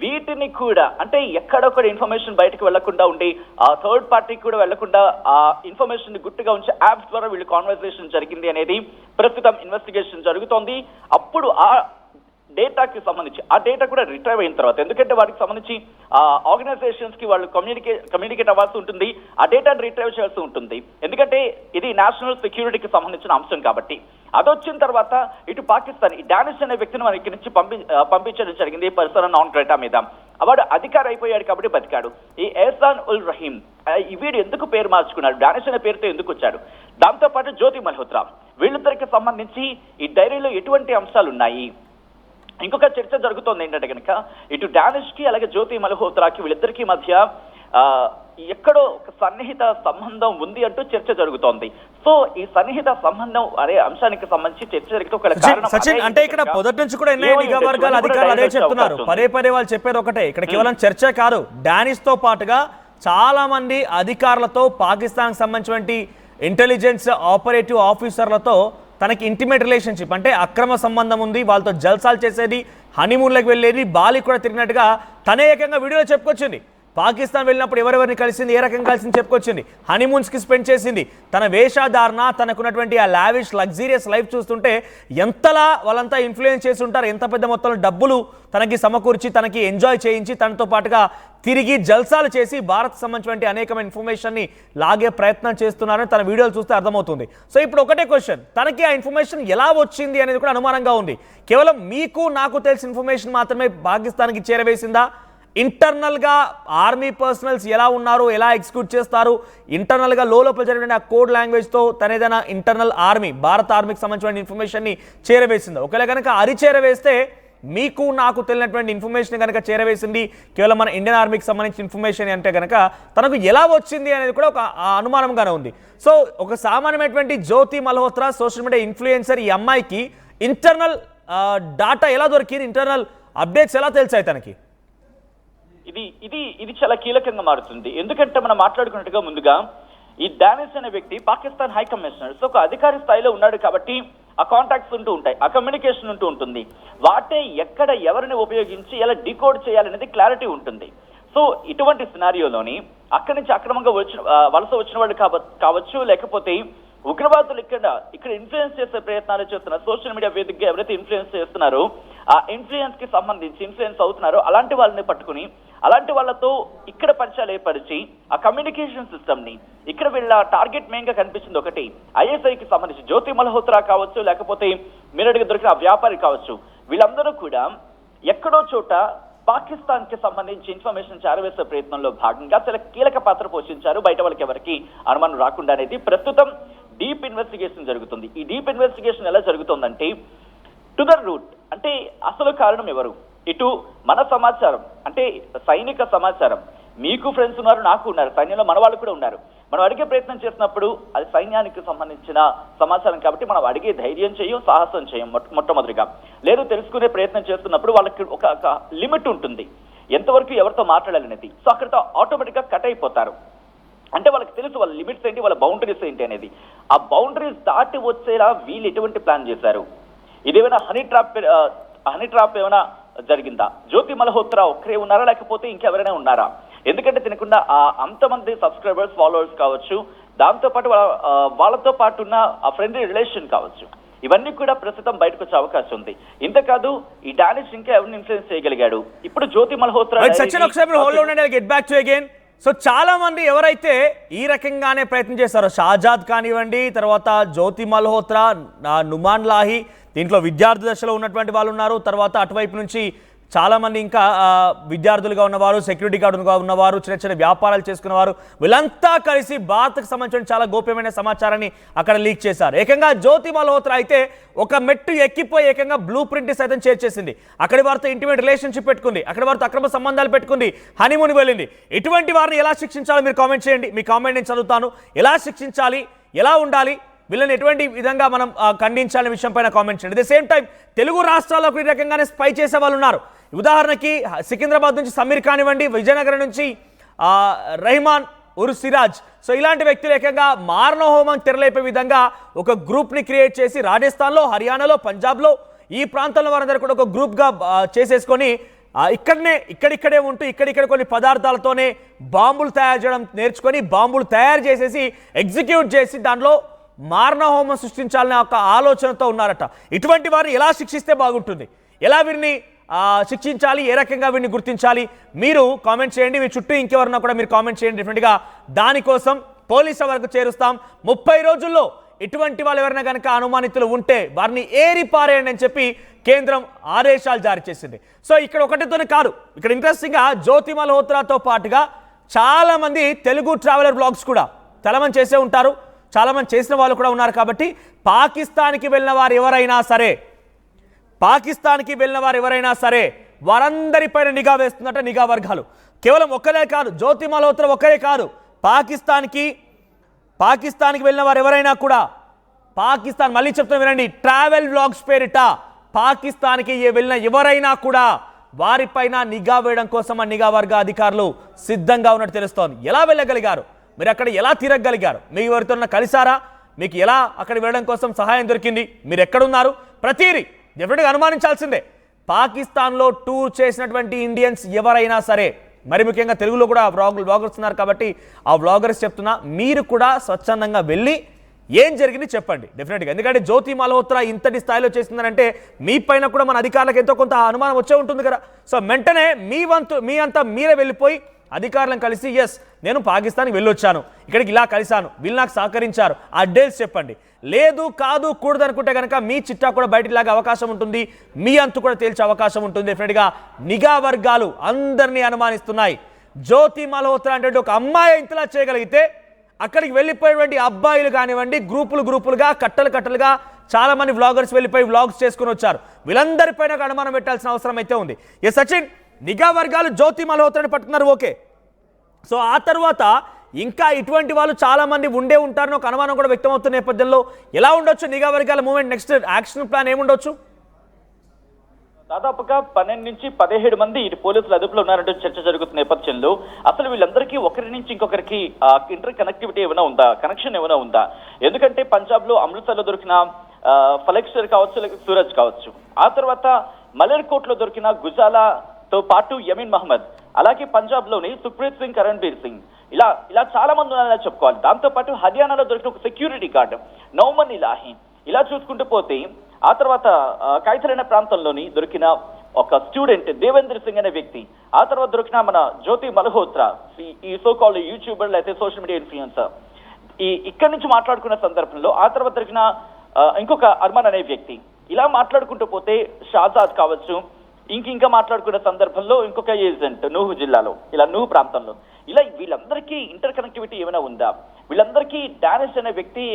వీటిని కూడా అంటే ఎక్కడొక్కడ ఇన్ఫర్మేషన్ బయటకు వెళ్లకుండా ఉండి ఆ థర్డ్ పార్టీకి కూడా వెళ్లకుండా ఆ ఇన్ఫర్మేషన్ గుట్టుగా ఉంచే యాప్స్ ద్వారా వీళ్ళు కాన్వర్సేషన్ జరిగింది అనేది ప్రస్తుతం ఇన్వెస్టిగేషన్ జరుగుతోంది. అప్పుడు ఆ డేటాకి సంబంధించి ఆ డేటా కూడా రిట్రైవ్ అయిన తర్వాత, ఎందుకంటే వాటికి సంబంధించి ఆ ఆర్గనైజేషన్స్ కి వాళ్ళు కమ్యూనికేట్ అవ్వాల్సి ఉంటుంది, ఆ డేటాను రిట్రైవ్ చేయాల్సి ఉంటుంది, ఎందుకంటే ఇది నేషనల్ సెక్యూరిటీకి సంబంధించిన అంశం కాబట్టి. అదొచ్చిన తర్వాత ఇటు పాకిస్తాన్ ఈ డానిష్ అనే వ్యక్తిని మన ఇక్కడి నుంచి పంపించడం జరిగింది పర్సన్ నాన్ గ్రేటా మీద. వాడు అధికారి అయిపోయాడు కాబట్టి బతికాడు. ఈ ఎహ్సాన్ ఉల్ రహీం వీడు ఎందుకు పేరు మార్చుకున్నాడు, డానిష్ అనే పేరుతో ఎందుకు వచ్చాడు, దాంతోపాటు జ్యోతి మల్హోత్రా, వీళ్ళిద్దరికి సంబంధించి ఈ డైరీలో ఎటువంటి అంశాలు ఉన్నాయి. ఇంకొక చర్చ జరుగుతోంది ఏంటంటే కనుక ఇటు డానిష్ కి అలాగే జ్యోతి మల్హోత్రాకి వీళ్ళిద్దరికీ మధ్య ఎక్కడో ఒక సన్నిహిత సంబంధం ఉంది అంటూ చర్చ జరుగుతోంది. సో ఈ సన్నిహిత సంబంధం అనే అంశానికి సంబంధించి చర్చ జరిగితే ఒక కారణం సచిన్ అంటే ఇక్కడ మొదటి నుంచి కూడా ఎన్ఐఏ నిఘా వర్గాల అధికారులు అదే చెప్తున్నారు, పదే వాళ్ళరు చెప్పేది ఒకటే, ఇక్కడ కేవలం చర్చే కాదు, డానిష్ తో పాటుగా చాలా మంది అధికారులతో పాకిస్తాన్ సంబంధించిన ఇంటెలిజెన్స్ ఆపరేటివ్ ఆఫీసర్లతో తనకి ఇంటిమేట్ రిలేషన్షిప్, అంటే అక్రమ సంబంధం ఉంది, వాళ్ళతో జల్సాలు చేసేది, హనీమూన్లకు వెళ్ళేది, బాలి కూడా తిరిగినట్టుగా తనే ఏకంగా వీడియోలో చెప్పుకొచ్చింది. పాకిస్తాన్ వెళ్ళినప్పుడు ఎవరెవరిని కలిసింది, ఏ రకంగా కలిసింది చెప్పుకొచ్చింది, హనీమూన్స్కి స్పెండ్ చేసింది, తన వేషధారణ, తనకున్నటువంటి ఆ లావిష్ లగ్జీరియస్ లైఫ్ చూస్తుంటే ఎంతలా వాళ్ళంతా ఇన్ఫ్లుయెన్స్ చేసి ఉంటారు, ఎంత పెద్ద మొత్తంలో డబ్బులు తనకి సమకూర్చి తనకి ఎంజాయ్ చేయించి తనతో పాటుగా తిరిగి జల్సాలు చేసి భారత్ సంబంధించిన అనేకమైన ఇన్ఫర్మేషన్ని లాగే ప్రయత్నం చేస్తున్నారని తన వీడియోలు చూస్తే అర్థమవుతుంది. సో ఇప్పుడు ఒకటే క్వశ్చన్, తనకి ఆ ఇన్ఫర్మేషన్ ఎలా వచ్చింది అనేది కూడా అనుమానంగా ఉంది. కేవలం మీకు నాకు తెలిసిన ఇన్ఫర్మేషన్ మాత్రమే పాకిస్తాన్కి చేరవేసిందా, ఇంటర్నల్గా ఆర్మీ పర్సనల్స్ ఎలా ఉన్నారు, ఎలా ఎగ్జిక్యూట్ చేస్తారు, ఇంటర్నల్గా లోపల జరిగిన ఆ కోడ్ లాంగ్వేజ్తో తన ఏదైనా ఇంటర్నల్ ఆర్మీ భారత ఆర్మీకి సంబంధించిన ఇన్ఫర్మేషన్ని చేరవేసిందా, ఒకవేళ కనుక అది చేరవేస్తే మీకు నాకు తెలియనటువంటి ఇన్ఫర్మేషన్ కనుక చేరవేసింది కేవలం మన ఇండియన్ ఆర్మీకి సంబంధించిన ఇన్ఫర్మేషన్ అంటే కనుక తనకు ఎలా వచ్చింది అనేది కూడా ఒక అనుమానంగానే ఉంది. సో ఒక సామాన్యమైనటువంటి జ్యోతి మల్హోత్రా సోషల్ మీడియా ఇన్ఫ్లుయెన్సర్ ఈ అమ్మాయికి ఇంటర్నల్ డాటా ఎలా దొరికింది, ఇంటర్నల్ అప్డేట్స్ ఎలా తెలిసాయి తనకి? ఇది చాలా కీలకంగా మారుతుంది. ఎందుకంటే మనం మాట్లాడుకున్నట్టుగా ముందుగా ఈ డానిష్ అనే వ్యక్తి పాకిస్తాన్ హై కమిషనర్, సో ఒక అధికారి స్థాయిలో ఉన్నాడు కాబట్టి ఆ కాంటాక్ట్స్ ఉంటూ ఉంటాయి, ఆ కమ్యూనికేషన్ ఉంటూ ఉంటుంది, వాటే ఎక్కడ ఎవరిని ఉపయోగించి ఎలా డీకోడ్ చేయాలనేది క్లారిటీ ఉంటుంది. సో ఇటువంటి సినారియోలోని అక్కడి నుంచి అక్రమంగా వలస వచ్చిన వాళ్ళు కావచ్చు లేకపోతే ఉగ్రవాదులు ఇక్కడ ఇన్ఫ్లుయెన్స్ చేసే ప్రయత్నాలు చేస్తున్నారు, సోషల్ మీడియా వేదికగా ఎవరైతే ఇన్ఫ్లుయెన్స్ చేస్తున్నారో ఆ ఇన్ఫ్లుయెన్స్ కి సంబంధించి ఇన్ఫ్లుయెన్స్ అవుతున్నారో అలాంటి వాళ్ళని పట్టుకుని అలాంటి వాళ్ళతో ఇక్కడ పరిచయాలు ఏర్పరిచి ఆ కమ్యూనికేషన్ సిస్టమ్ ని ఇక్కడ వీళ్ళ టార్గెట్ మెయిన్ గా కనిపించింది ఒకటి ఐఎస్ఐకి సంబంధించి జ్యోతి మల్హోత్రా కావచ్చు లేకపోతే మీరడిగా దొరికిన ఆ వ్యాపారి కావచ్చు, వీళ్ళందరూ కూడా ఎక్కడో చోట పాకిస్తాన్ కి సంబంధించి ఇన్ఫర్మేషన్ చేరవేసే ప్రయత్నంలో భాగంగా చాలా కీలక పాత్ర పోషించారు. బయట వాళ్ళకి ఎవరికి అనుమానం రాకుండా అనేది ప్రస్తుతం డీప్ ఇన్వెస్టిగేషన్ జరుగుతుంది. ఈ డీప్ ఇన్వెస్టిగేషన్ ఎలా జరుగుతుందంటే టు ద రూట్, అంటే అసలు కారణం ఎవరు, ఇటు మన సమాచారం అంటే సైనిక సమాచారం, మీకు ఫ్రెండ్స్ ఉన్నారు, నాకు ఉన్నారు, సైన్యంలో మన వాళ్ళు కూడా ఉన్నారు, మనం అడిగే ప్రయత్నం చేసినప్పుడు అది సైన్యానికి సంబంధించిన సమాచారం కాబట్టి మనం అడిగే ధైర్యం చేయం, సాహసం చేయం మొట్టమొదటిగా. లేదు తెలుసుకునే ప్రయత్నం చేస్తున్నప్పుడు వాళ్ళకి ఒక లిమిట్ ఉంటుంది ఎంతవరకు ఎవరితో మాట్లాడాలనేది. సో అక్కడితో ఆటోమేటిక్గా కట్ అయిపోతారు. అంటే వాళ్ళకి తెలుసు వాళ్ళ లిమిట్స్ ఏంటి, వాళ్ళ బౌండరీస్ ఏంటి అనేది. ఆ బౌండరీస్ దాటి వచ్చేలా వీళ్ళు ఎటువంటి ప్లాన్ చేశారు, ఇదేమైనా హనీ ట్రాప్ ఏమైనా జరిగిందా, జ్యోతి మల్హోత్రా ఒక్కరే ఉన్నారా లేకపోతే ఇంకెవరైనా ఉన్నారా, ఎందుకంటే తినకుండా అంతమంది సబ్స్క్రైబర్స్ ఫాలోవర్స్ కావచ్చు, దాంతోపాటు వాళ్ళతో పాటు ఉన్న ఆ ఫ్రెండ్లీ రిలేషన్ కావచ్చు, ఇవన్నీ కూడా ప్రస్తుతం బయటకు వచ్చే అవకాశం ఉంది. ఇంతకాదు ఈ డానిష్ ఇంకా ఎవరిని ఇన్ఫ్లుయెన్స్ చేయగలిగాడు, ఇప్పుడు జ్యోతి మల్హోత్రా. సో చాలా మంది ఎవరైతే ఈ రకంగానే ప్రయత్నం చేస్తారో షాజాద్ కానివ్వండి, తర్వాత జ్యోతి మల్హోత్రా, నుమాన్ లాహి, దీంట్లో విద్యార్థి దశలో ఉన్నటువంటి వాళ్ళు ఉన్నారు, తర్వాత అటువైపు నుంచి చాలామంది ఇంకా విద్యార్థులుగా ఉన్నవారు, సెక్యూరిటీ గార్డుగా ఉన్నవారు, చిన్న చిన్న వ్యాపారాలు చేసుకున్నవారు, వీళ్ళంతా కలిసి భారత్కు సంబంధించిన చాలా గోప్యమైన సమాచారాన్ని అక్కడ లీక్ చేశారు. ఏకంగా జ్యోతి మల్హోత్రా అయితే ఒక మెట్టు ఎక్కిపోయి ఏకంగా బ్లూ ప్రింట్ సైతం చేర్చేసింది. అక్కడి వారితో ఇంటిమేట్ రిలేషన్షిప్ పెట్టుకుంది, అక్కడి వారితో అక్రమ సంబంధాలు పెట్టుకుంది, హనీమూన్ వెళ్ళింది. ఇటువంటి వారిని ఎలా శిక్షించాలో మీరు కామెంట్ చేయండి. మీ కామెంట్ నేను చదువుతాను. ఎలా శిక్షించాలి, ఎలా ఉండాలి, వీళ్ళని ఎటువంటి విధంగా మనం ఖండించాలనే విషయం పైన కామెంట్ చేయండి. At the same time Telugu రాష్ట్రాల్లో ఈ రకంగానే స్పై చేసే వాళ్ళు ఉన్నారు. ఉదాహరణకి సికింద్రాబాద్ నుంచి సమీర్ కానివ్వండి, విజయనగరం నుంచి రెహమాన్ ఉర్ సిరాజ్, సో ఇలాంటి వ్యక్తులు ఏకంగా మారణహోమం తెరలేపే విధంగా ఒక గ్రూప్ని క్రియేట్ చేసి రాజస్థాన్లో, హర్యానాలో, పంజాబ్లో ఈ ప్రాంతంలో వారందరూ కూడా ఒక గ్రూప్గా చేసేసుకొని ఇక్కడిక్కడే ఉంటూ ఇక్కడిక్కడ కొన్ని పదార్థాలతోనే బాంబులు తయారు చేయడం నేర్చుకొని బాంబులు తయారు చేసేసి ఎగ్జిక్యూట్ చేసి దాంట్లో మారణహోమం సృష్టించాలనే ఒక ఆలోచనతో ఉన్నారట. ఇటువంటి వారిని ఎలా శిక్షిస్తే బాగుంటుంది, ఎలా వీరిని శిక్షించాలి, ఏ రకంగా వీరిని గుర్తించాలి, మీరు కామెంట్ చేయండి. మీ చుట్టూ ఇంకెవరన్నా కూడా మీరు కామెంట్ చేయండి. డెఫినెట్గా దానికోసం పోలీసుల వరకు చేరుస్తాం. 30 రోజుల్లో ఇటువంటి వాళ్ళు ఎవరైనా కనుక అనుమానితులు ఉంటే వారిని ఏరిపారేయండి అని చెప్పి కేంద్రం ఆదేశాలు జారీ చేసింది. సో ఇక్కడ ఒకటితోనే కాదు, ఇక్కడ ఇంట్రెస్టింగ్గా జ్యోతి మల్హోత్రాతో పాటుగా చాలామంది తెలుగు ట్రావెలర్ బ్లాగ్స్ కూడా చాలామంది చేసే ఉంటారు, చాలామంది చేసిన వాళ్ళు కూడా ఉన్నారు. కాబట్టి పాకిస్తాన్కి వెళ్ళిన వారు ఎవరైనా సరే వారందరిపైన నిఘా వేస్తుందట నిఘా వర్గాలు. కేవలం ఒక్కరే కాదు, జ్యోతి మల్హోత్రా ఒక్కరే కాదు, పాకిస్తాన్కి వెళ్ళిన వారు ఎవరైనా కూడా పాకిస్తాన్, మళ్ళీ చెప్తాను వినండి, ట్రావెల్ బ్లాగ్స్ పేరిట పాకిస్తాన్కి వెళ్ళిన ఎవరైనా కూడా వారిపైన నిఘా వేయడం కోసం ఆ నిఘా వర్గ అధికారులు సిద్ధంగా ఉన్నట్టు తెలుస్తోంది. ఎలా వెళ్ళగలిగారు, మీరు అక్కడ ఎలా తిరగగలిగారు, మీ ఎవరితో కలిసారా, మీకు ఎలా అక్కడ వెళ్ళడం కోసం సహాయం దొరికింది, మీరు ఎక్కడున్నారు, ప్రతిదీ డెఫినెట్గా అనుమానించాల్సిందే. పాకిస్తాన్లో టూర్ చేసినటువంటి ఇండియన్స్ ఎవరైనా సరే, మరి ముఖ్యంగా తెలుగులో కూడా బ్లాగర్స్ ఉన్నారు కాబట్టి ఆ బ్లాగర్స్ చెప్తున్నా, మీరు కూడా స్వచ్ఛందంగా వెళ్ళి ఏం జరిగింది చెప్పండి డెఫినెట్గా. ఎందుకంటే జ్యోతి మల్హోత్రా ఇంతటి స్థాయిలో చేసిందనంటే మీ పైన కూడా మన అధికారులకు ఎంతో కొంత అనుమానం వచ్చే ఉంటుంది కదా. సో వెంటనే మీ అంతా మీరే వెళ్ళిపోయి అధికారులను కలిసి ఎస్ నేను పాకిస్తాన్కి వెళ్ళొచ్చాను, ఇక్కడికి ఇలా కలిశాను, వీళ్ళు నాకు సహకరించారు, ఆ డీటెయిల్స్ చెప్పండి. లేదు కాదు కూడదు అనుకుంటే కనుక మీ చిట్టా కూడా బయటికి లాగే అవకాశం ఉంటుంది, మీ అంతు కూడా తేల్చే అవకాశం ఉంటుంది. డెఫినెట్గా నిఘా వర్గాలు అందరినీ అనుమానిస్తున్నాయి. జ్యోతి మల్హోత్రా అంటే ఒక అమ్మాయి ఇంతలా చేయగలిగితే అక్కడికి వెళ్ళిపోయేటువంటి అబ్బాయిలు కానివ్వండి, గ్రూపులుగా కట్టలుగా చాలా మంది వ్లాగర్స్ వెళ్ళిపోయి వ్లాగ్స్ చేసుకుని వచ్చారు. వీళ్ళందరిపైన అనుమానం పెట్టాల్సిన అవసరం అయితే ఉంది. ఎస్ సచిన్, నిఘా వర్గాలు జ్యోతి మల్హోత్రాని పట్టుకున్నారు, ఓకే. సో ఆ తర్వాత ఇంకా ఇటువంటి వాళ్ళు చాలా మంది ఉండే ఉంటారని ఒక అనుమానం కూడా వ్యక్తమవుతున్న నేపథ్యంలో ఎలా ఉండొచ్చు నిఘా వర్గాల మూవ్మెంట్, నెక్స్ట్ యాక్షన్ ప్లాన్ ఏముండొచ్చు? దాదాపుగా 12 నుంచి 17 మంది ఇటు పోలీసులు అదుపులో ఉన్నారంటూ చర్చ జరుగుతున్న నేపథ్యంలో అసలు వీళ్ళందరికీ ఒకరి నుంచి ఇంకొకరికి ఇంటర్ కనెక్టివిటీ ఏమైనా ఉందా, కనెక్షన్ ఏమైనా ఉందా? ఎందుకంటే పంజాబ్ లో అమృత్సర్లో దొరికిన ఫలెక్సర్ కావచ్చు, లేక సూరజ్ కావచ్చు, ఆ తర్వాత మలేర్కోట్ లో దొరికిన గుజాలాతో పాటు యమీన్ మహమ్మద్, అలాగే పంజాబ్ లోని సుఖ్ప్రీత్ సింగ్, కరణ్బీర్ సింగ్, ఇలా చాలా మంది ఉన్నారని చెప్పుకోవాలి. దాంతో పాటు హర్యానాలో దొరికిన ఒక సెక్యూరిటీ గార్డ్ నౌమన్ ఇలాహి, ఇలా చూసుకుంటూ పోతే ఆ తర్వాత కైథర్ ప్రాంతంలోని దొరికిన ఒక స్టూడెంట్ దేవేంద్ర సింగ్ అనే వ్యక్తి, ఆ తర్వాత దొరికిన మన జ్యోతి మల్హోత్రా, ఈ సోకాల్డ్ యూట్యూబర్ అయితే సోషల్ మీడియా ఇన్ఫ్లుయెన్సర్, ఇక్కడి నుంచి మాట్లాడుకున్న సందర్భంలో ఆ తర్వాత దొరికిన ఇంకొక అర్మాన్ అనే వ్యక్తి, ఇలా మాట్లాడుకుంటూ పోతే షాజాద్ కావచ్చు, ఇంకా మాట్లాడుకునే సందర్భంలో ఇంకొక ఏజెంట్ నూహు జిల్లాలో, ఇలా నూహు ప్రాంతంలో, ఇలా వీళ్ళందరికీ ఇంటర్ కనెక్టివిటీ ఏమైనా ఉందా? వీళ్ళందరికీ డానిష్ అనే వ్యక్తి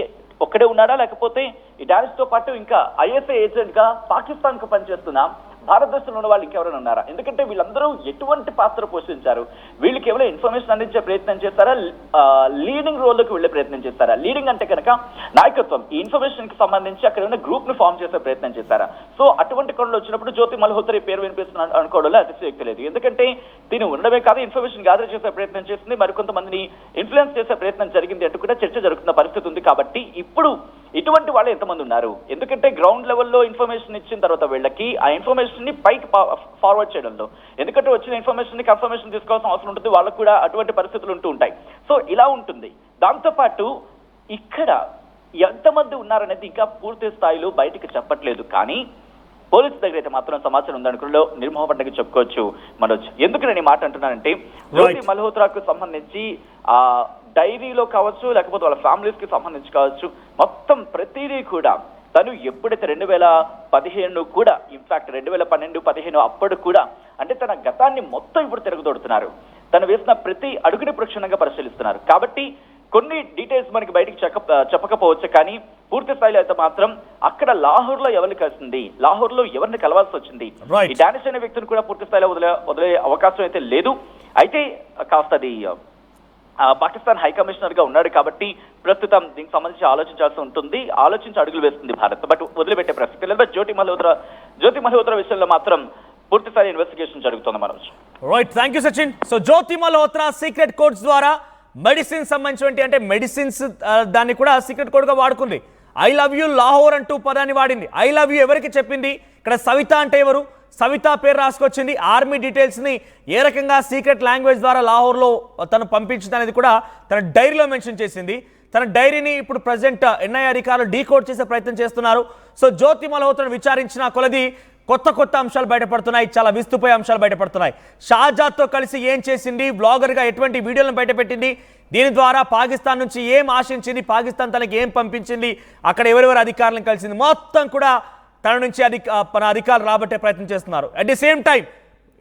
ఒక్కడే ఉన్నాడా, లేకపోతే ఈ డానిష్ తో పాటు ఇంకా ఐఎస్ఐ ఏజెంట్ గా పాకిస్తాన్ కు పనిచేస్తున్నా భారతదేశంలో ఉన్న వాళ్ళు ఇంకెవరైనా ఉన్నారా? ఎందుకంటే వీళ్ళందరూ ఎటువంటి పాత్ర పోషించారు? వీళ్ళు కేవలం ఇన్ఫర్మేషన్ అందించే ప్రయత్నం చేస్తారా, లీడింగ్ రోల్లోకి వెళ్లే ప్రయత్నం చేస్తారా? లీడింగ్ అంటే కనుక నాయకత్వం, ఈ ఇన్ఫర్మేషన్ కి సంబంధించి అక్కడ ఉన్న గ్రూప్ ని ఫామ్ చేసే ప్రయత్నం చేస్తారా? సో అటువంటి కొనలు వచ్చినప్పుడు జ్యోతి మల్హోత్రా పేరు వినిపిస్తున్నాను అనుకోవడంలో అతిశయోక్తి లేదు. ఎందుకంటే దీన్ని ఉండడమే కాదు, ఇన్ఫర్మేషన్ గ్యాదర్ చేసే ప్రయత్నం చేస్తుంది, మరికొంతమందిని ఇన్ఫ్లుయెన్స్ చేసే ప్రయత్నం జరిగింది అంటూ కూడా చర్చ జరుగుతున్న పరిస్థితి ఉంది. కాబట్టి ఇప్పుడు ఇటువంటి వాళ్ళు ఎంతమంది ఉన్నారు? ఎందుకంటే గ్రౌండ్ లెవెల్లో ఇన్ఫర్మేషన్ ఇచ్చిన తర్వాత వీళ్ళకి ఆ ఇన్ఫర్మేషన్ ని పైకి ఫార్వర్డ్ చేయడంలో, ఎందుకంటే వచ్చిన ఇన్ఫర్మేషన్ ని కన్ఫర్మేషన్ తీసుకోవాల్సిన అవసరం ఉంటుంది, వాళ్ళకు కూడా అటువంటి పరిస్థితులు ఉంటూ ఉంటాయి. సో ఇలా ఉంటుంది. దాంతోపాటు ఇక్కడ ఎంతమంది ఉన్నారనేది ఇంకా పూర్తి స్థాయిలో బయటికి చెప్పట్లేదు, కానీ పోలీసు దగ్గర అయితే మాత్రం సమాచారం ఉందనుకులో నిర్మోహపడ్డగా చెప్పుకోవచ్చు మనోజ్. ఎందుకు నేను ఈ మాట అంటున్నానంటే, జ్యోతి మల్హోత్రాకు సంబంధించి ఆ డైరీలో కావచ్చు, లేకపోతే వాళ్ళ ఫ్యామిలీస్ కి సంబంధించి కావచ్చు, మొత్తం ప్రతిదీ కూడా తను ఎప్పుడైతే 2015 కూడా, ఇన్ఫాక్ట్ 2012-15 అప్పుడు కూడా అంటే తన గతాన్ని మొత్తం ఇప్పుడు తిరగదొడుతున్నారు. తను వేసిన ప్రతి అడుగుని క్షుణ్ణంగా పరిశీలిస్తున్నారు. కాబట్టి కొన్ని డీటెయిల్స్ మనకి బయటికి చెప్పకపోవచ్చు, కానీ పూర్తి స్థాయిలో అయితే మాత్రం అక్కడ లాహోర్లో ఎవరిని కలిసింది, లాహోర్లో ఎవరిని కలవాల్సి వచ్చింది, ఈ డానిష్ అనే వ్యక్తిని కూడా పూర్తి స్థాయిలో వదిలే అవకాశం అయితే లేదు. అయితే కాస్త అది పాకిస్తాన్ హై కమిషనర్ గా ఉన్నాడు కాబట్టి ప్రస్తుతం దీనికి సంబంధించి ఆలోచించాల్సి ఉంటుంది, ఆలోచించి అడుగులు వేస్తుంది భారత్. బట్ వదిలిపెట్టే ప్రసక్తి లేదు. జ్యోతి మల్హోత్రా విషయంలో మాత్రం పూర్తి స్థాయి ఇన్వెస్టిగేషన్ జరుగుతుంది Manoj. Right, thank you Sachin. So Jyoti Malhotra secret codes ద్వారా మెడిసిన్స్ సంబంధించి అంటే మెడిసిన్స్ దాన్ని కూడా సీక్రెట్ కోడ్గా వాడుకుంది. ఐ లవ్ యూ లాహోర్ అంటూ పదాన్ని వాడింది. ఐ లవ్ యూ ఎవరికి చెప్పింది? ఇక్కడ సవిత అంటే ఎవరు? సవిత పేరు రాసుకొచ్చింది. ఆర్మీ డీటెయిల్స్ని ఏ రకంగా సీక్రెట్ లాంగ్వేజ్ ద్వారా లాహోర్లో తను పంపించింది అనేది కూడా తన డైరీలో మెన్షన్ చేసింది. తన డైరీని ఇప్పుడు ప్రజెంట్ ఎన్ఐఏ అధికారులు డీకోడ్ చేసే ప్రయత్నం చేస్తున్నారు. సో జ్యోతి మల్హోత్రాను విచారించిన కొలది కొత్త అంశాలు బయటపడుతున్నాయి, చాలా విస్తుపోయే అంశాలు బయటపడుతున్నాయి. షాజాద్తో కలిసి ఏం చేసింది, బ్లాగర్గా ఎటువంటి వీడియోలను బయటపెట్టింది, దీని ద్వారా పాకిస్తాన్ నుంచి ఏం ఆశించింది, పాకిస్తాన్ తనకి ఏం పంపించింది, అక్కడ ఎవరెవరు అధికారులను కలిసింది, మొత్తం కూడా తన నుంచి అధికారులు రాబట్టే ప్రయత్నం చేస్తున్నారు. అట్ ది సేమ్ టైం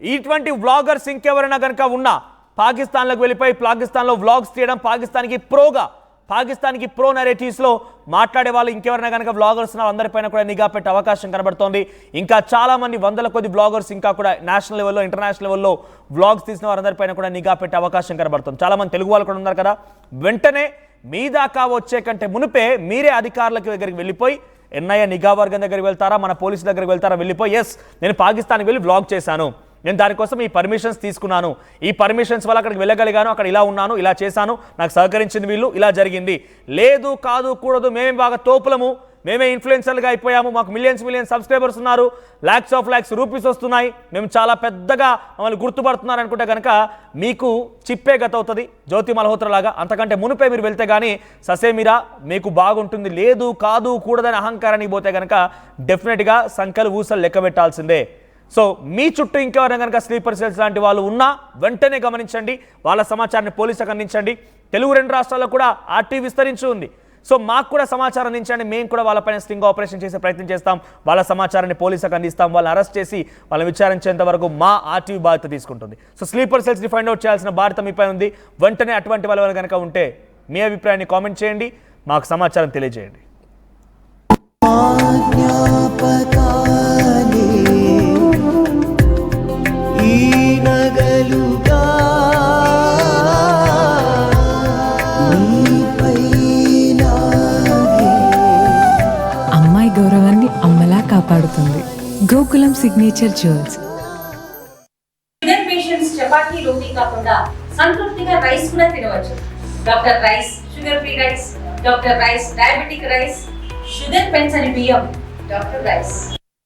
ఇటువంటి వ్లాగర్స్ ఇంకెవరైనా కనుక ఉన్నా పాకిస్తాన్లోకి వెళ్ళిపోయి పాకిస్తాన్లో వ్లాగ్స్ తీయడం, పాకిస్తాన్కి ప్రో నెరేటివ్స్లో మాట్లాడే వాళ్ళు ఇంకెవరైనా కనుక వ్లాగర్స్ అందరిపైన కూడా నిఘా పెట్టే అవకాశం కనబడుతోంది. ఇంకా చాలామంది వందల కొద్ది వ్లాగర్స్ ఇంకా కూడా నేషనల్ లెవెల్లో ఇంటర్నేషనల్ లెవెల్లో వ్లాగ్స్ తీసిన వారందరిపైన కూడా నిఘా పెట్టే అవకాశం కనబడుతుంది. చాలామంది తెలుగు వాళ్ళు కూడా ఉన్నారు కదా. వెంటనే మీ దాకా వచ్చే కంటే మునిపే మీరే అధికారులకి దగ్గరికి వెళ్ళిపోయి ఎన్ఐఏ నిఘా వర్గం దగ్గరికి వెళ్తారా, మన పోలీసు దగ్గరికి వెళ్తారా, వెళ్ళిపోయి ఎస్ నేను పాకిస్తాన్కి వెళ్ళి వ్లాగ్ చేశాను, నేను దానికోసం ఈ పర్మిషన్స్ తీసుకున్నాను, ఈ పర్మిషన్స్ వల్ల అక్కడికి వెళ్ళగలిగాను, అక్కడ ఇలా ఉన్నాను, ఇలా చేశాను, నాకు సహకరించింది వీళ్ళు, ఇలా జరిగింది, లేదు కాదు కూడదు, మేమే బాగా తోపులము, మేమే ఇన్ఫ్లుయెన్సర్లుగా అయిపోయాము, మాకు మిలియన్స్ సబ్స్క్రైబర్స్ ఉన్నారు, లాక్స్ రూపీస్ వస్తున్నాయి, మేము చాలా పెద్దగా మమ్మల్ని గుర్తుపడుతున్నారు అనుకుంటే కనుక మీకు చిప్పే గత అవుతుంది జ్యోతి మల్హోత్రా లాగా. అంతకంటే మునిపే మీరు వెళ్తే కానీ ససేమిరా మీకు బాగుంటుంది. లేదు కాదు కూడదని అహంకారానికి పోతే కనుక డెఫినెట్గా సంఖ్యలు ఊసలు లెక్క పెట్టాల్సిందే. సో మీ చుట్టూ ఇంకెవరైనా కనుక స్లీపర్ సెల్స్ లాంటి వాళ్ళు ఉన్నా వెంటనే గమనించండి, వాళ్ళ సమాచారాన్ని పోలీసులకు అందించండి. తెలుగు 2 రాష్ట్రాల్లో కూడా ఆర్టీ విస్తరించి ఉంది. సో మాకు కూడా సమాచారం అందించండి, మేము కూడా వాళ్ళపైన స్టింగ్ ఆపరేషన్ చేసే ప్రయత్నం చేస్తాం, వాళ్ళ సమాచారాన్ని పోలీసులకు అందిస్తాం, వాళ్ళని అరెస్ట్ చేసి వాళ్ళని విచారించేంత వరకు మా ఆర్టీవీ బాధ్యత తీసుకుంటుంది. సో స్లీపర్ సెల్స్ని ఫైండ్ అవుట్ చేయాల్సిన బాధ్యత మీపై ఉంది. వెంటనే అటువంటి వాళ్ళు కనుక ఉంటే మీ అభిప్రాయాన్ని కామెంట్ చేయండి, మాకు సమాచారం తెలియజేయండి. అమ్మాయి గౌరవాన్ని అమ్మలా కాపాడుతుంది Gokulam signature jewels. Sugar patients చపాతీ రోటీ కాకుండా సంతృప్తిగా రైస్ కూడా తినవచ్చు. Doctor rice, sugar free rice, doctor rice, diabetic rice, sugar పెంచని బియ్యం, డాక్టర్ రైస్.